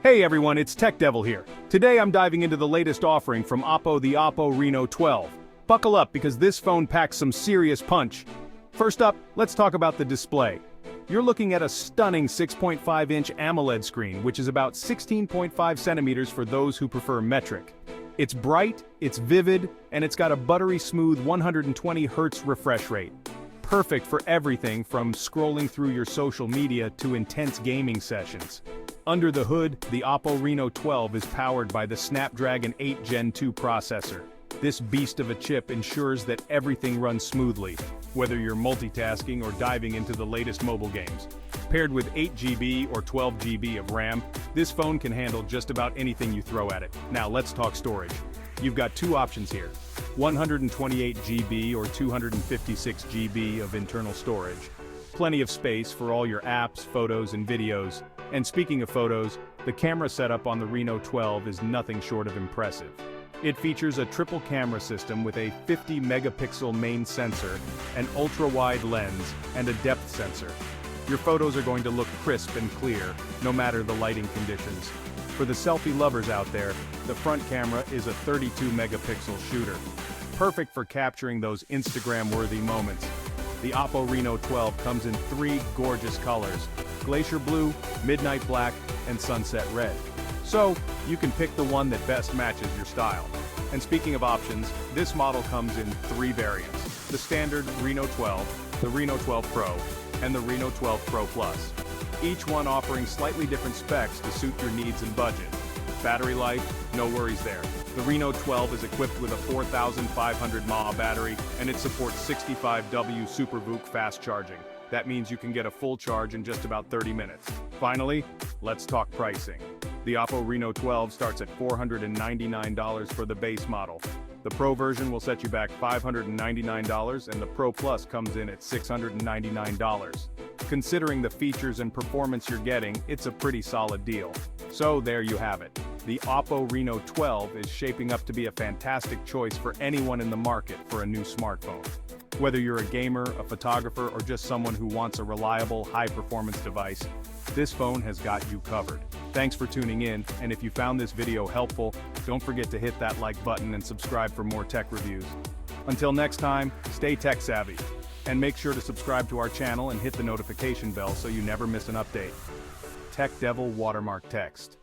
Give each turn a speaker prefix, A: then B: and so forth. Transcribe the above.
A: Hey everyone, it's TechDevil here. Today I'm diving into the latest offering from Oppo, the Oppo Reno 12. Buckle up because this phone packs some serious punch. First up, let's talk about the display. You're looking at a stunning 6.5-inch AMOLED screen, which is about 16.5 centimeters for those who prefer metric. It's bright, it's vivid, and it's got a buttery smooth 120 Hz refresh rate. Perfect for everything from scrolling through your social media to intense gaming sessions. Under the hood, the Oppo Reno 12 is powered by the Snapdragon 8 Gen 2 processor. This beast of a chip ensures that everything runs smoothly, whether you're multitasking or diving into the latest mobile games. Paired with 8 GB or 12 GB of RAM, this phone can handle just about anything you throw at it. Now let's talk storage. You've got two options here: 128 GB or 256 GB of internal storage. Plenty of space for all your apps, photos, and videos. And speaking of photos, the camera setup on the Reno 12 is nothing short of impressive. It features a triple camera system with a 50-megapixel main sensor, an ultra-wide lens, and a depth sensor. Your photos are going to look crisp and clear, no matter the lighting conditions. For the selfie lovers out there, the front camera is a 32-megapixel shooter. Perfect for capturing those Instagram-worthy moments. The Oppo Reno 12 comes in three gorgeous colors: Glacier Blue, Midnight Black, and Sunset Red. So, you can pick the one that best matches your style. And speaking of options, this model comes in three variants: the standard Reno 12, the Reno 12 Pro, and the Reno 12 Pro Plus. Each one offering slightly different specs to suit your needs and budget. Battery life, no worries there. The Reno 12 is equipped with a 4,500 mAh battery, and it supports 65W SuperVOOC fast charging. That means you can get a full charge in just about 30 minutes. Finally, let's talk pricing. The Oppo Reno 12 starts at $499 for the base model. The Pro version will set you back $599, and the Pro Plus comes in at $699. Considering the features and performance you're getting, it's a pretty solid deal. So there you have it. The Oppo Reno 12 is shaping up to be a fantastic choice for anyone in the market for a new smartphone. Whether you're a gamer, a photographer, or just someone who wants a reliable, high-performance device, this phone has got you covered. Thanks for tuning in, and if you found this video helpful, don't forget to hit that like button and subscribe for more tech reviews. Until next time, stay tech savvy, and make sure to subscribe to our channel and hit the notification bell so you never miss an update. TechDevil watermark text.